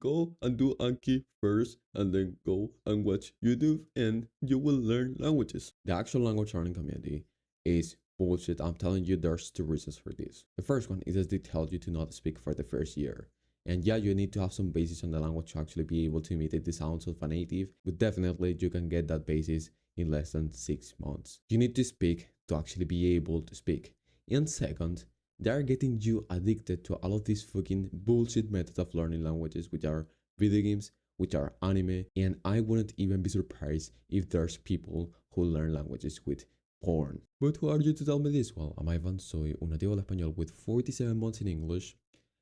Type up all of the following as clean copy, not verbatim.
go and do Anki first and then go and watch YouTube and you will learn languages. The actual language learning community is bullshit. I'm telling you, there's two reasons for this. The first one is that they tell you to not speak for the first year. And yeah, you need to have some basis on the language to actually be able to imitate the sounds of a native, but definitely you can get that basis in less than 6 months. You need to speak to actually be able to speak. And second, they are getting you addicted to all of these fucking bullshit methods of learning languages, which are video games, which are anime, and I wouldn't even be surprised if there's people who learn languages with porn. But who are you to tell me this? Well, I'm Ivan, soy un nativo de español with 47 months in English.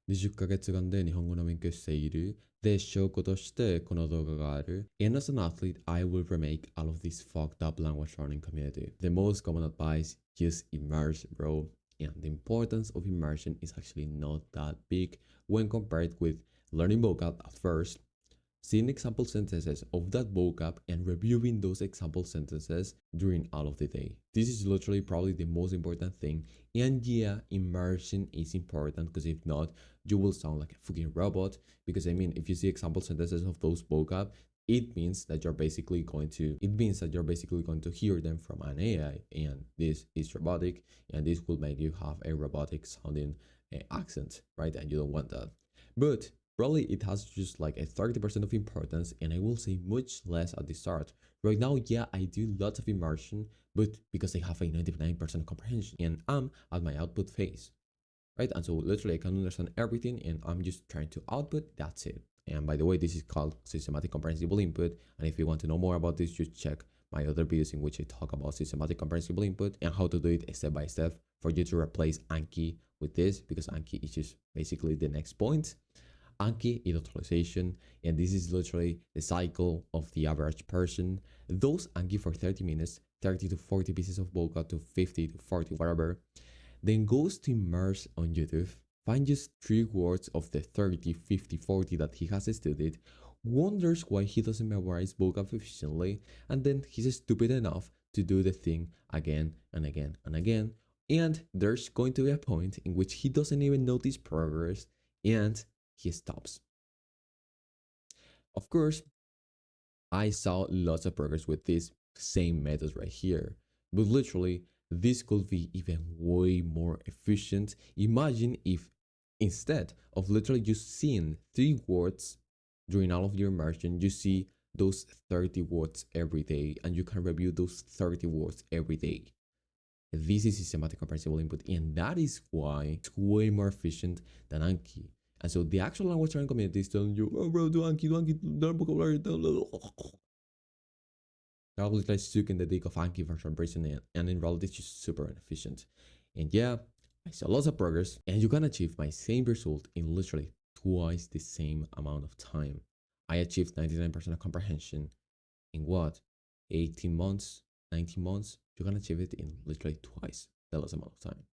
20ヶ月間で日本語の勉強している。で、証拠としてこの動画がある。And as an athlete, I will remake all of this fucked up language learning community. The most common advice, use Immersion, bro. And the importance of immersion is actually not that big when compared with learning vocab at first, seeing example sentences of that vocab and reviewing those example sentences during all of the day. This is literally probably the most important thing. And yeah, immersion is important because if not, you will sound like a fucking robot. Because I mean, if you see example sentences of those vocab, it means that you're basically going to hear them from an AI, and this is robotic, and this will make you have a robotic sounding accent, right? And you don't want that. But probably it has just like a 30% of importance, and I will say much less at the start. Right now, yeah, I do lots of immersion, but because I have a 99% comprehension and I'm at my output phase, right? And so literally I can understand everything and I'm just trying to output, that's it. And by the way, this is called systematic comprehensible input. And if you want to know more about this, just check my other videos in which I talk about systematic comprehensible input and how to do it step by step for you to replace Anki with this, because Anki is just basically the next point. Anki is authorization, and this is literally the cycle of the average person. Those Anki for 30 minutes, 30 to 40 pieces of vocab to 50 to 40, whatever, then goes to immerse on YouTube, find just 3 words of the 30, 50, 40 that he has studied, wonders why he doesn't memorize vocab efficiently, and then he's stupid enough to do the thing again and again and again. And there's going to be a point in which he doesn't even notice progress and he stops. Of course, I saw lots of progress with this same methods right here, but literally this could be even way more efficient. Imagine if instead of literally just seeing 3 words during all of your immersion, you see those 30 words every day and you can review those 30 words every day. This is systematic comprehensible input, and that is why it's way more efficient than Anki. And so the actual language learning community is telling you, oh bro, do Anki, learn vocabulary, that was like sucking the dick of Anki for some reason, and in reality it's just super inefficient. And yeah, I saw lots of progress, and you can achieve my same result in literally twice the same amount of time. I achieved 99% of comprehension in what? 18 months, 19 months? You can achieve it in literally twice the less amount of time.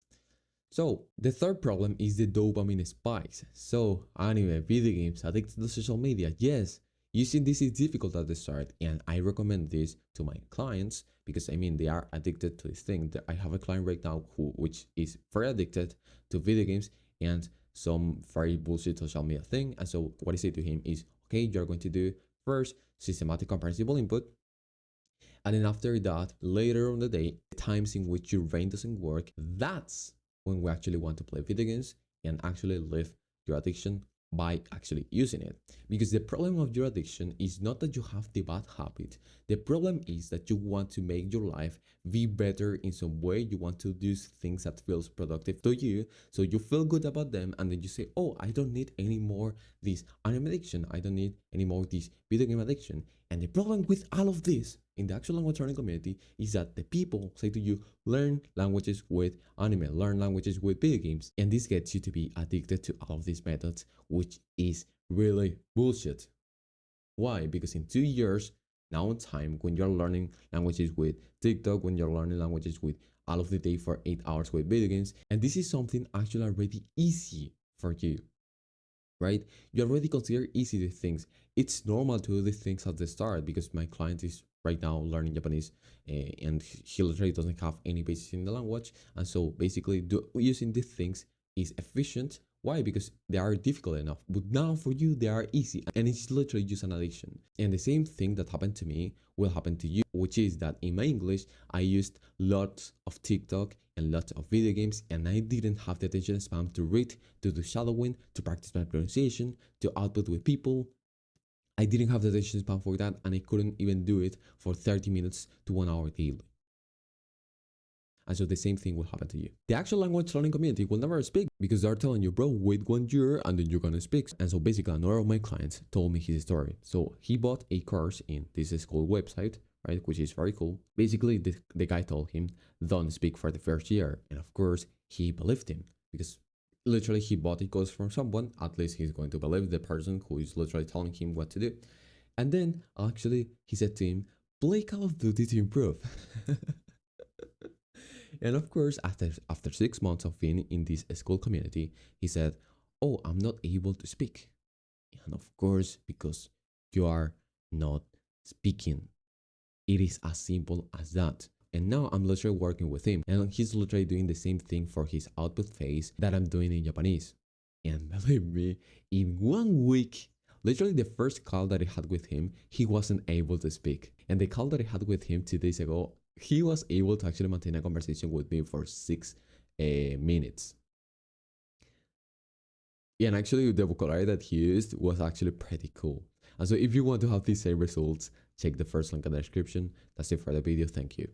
So the third problem is the dopamine spikes. So anime, video games, addicted to social media. Yes, using this is difficult at the start, and I recommend this to my clients because I mean they are addicted to this thing. I have a client right now which is very addicted to video games and some very bullshit social media thing. And so what I say to him is, okay, you're going to do first systematic comprehensible input. And then after that, later on the day, the times in which your brain doesn't work, that's when we actually want to play video games and actually live your addiction by actually using it. Because the problem of your addiction is not that you have the bad habit. The problem is that you want to make your life be better in some way. You want to do things that feels productive to you, so you feel good about them, and then you say, oh, I don't need any more this anime addiction. I don't need any more this video game addiction. And the problem with all of this in the actual language learning community is that the people say to you, learn languages with anime, learn languages with video games. And this gets you to be addicted to all of these methods, which is really bullshit. Why? Because in 2 years, now in time, when you're learning languages with TikTok, when you're learning languages with all of the day for 8 hours with video games, and this is something actually already easy for you, right? You already consider easy the things. It's normal to do the things at the start because my client is right now learning Japanese and he literally doesn't have any basis in the language. And so basically using these things is efficient Why? Because they are difficult enough. But now for you, they are easy. And it's literally just an addiction. And the same thing that happened to me will happen to you, which is that in my English, I used lots of TikTok and lots of video games, and I didn't have the attention span to read, to do shadowing, to practice my pronunciation, to output with people. I didn't have the attention span for that, and I couldn't even do it for 30 minutes to 1 hour daily. And so the same thing will happen to you. The actual language learning community will never speak because they're telling you, bro, wait 1 year and then you're gonna speak. And so basically another of my clients told me his story. So he bought a course in this school website, right, which is very cool. Basically, the guy told him, don't speak for the first year. And of course, he believed him because literally he bought a course from someone. At least he's going to believe the person who is literally telling him what to do. And then actually he said to him, play Call of Duty to improve. And of course, after 6 months of being in this school community, he said, oh, I'm not able to speak. And of course, because you are not speaking. It is as simple as that. And now I'm literally working with him, and he's literally doing the same thing for his output phase that I'm doing in Japanese. And believe me, in 1 week, literally the first call that I had with him, he wasn't able to speak. And the call that I had with him 2 days ago, he was able to actually maintain a conversation with me for 6 minutes. And actually, the vocabulary that he used was actually pretty cool. And so if you want to have these same results, check the first link in the description. That's it for the video. Thank you.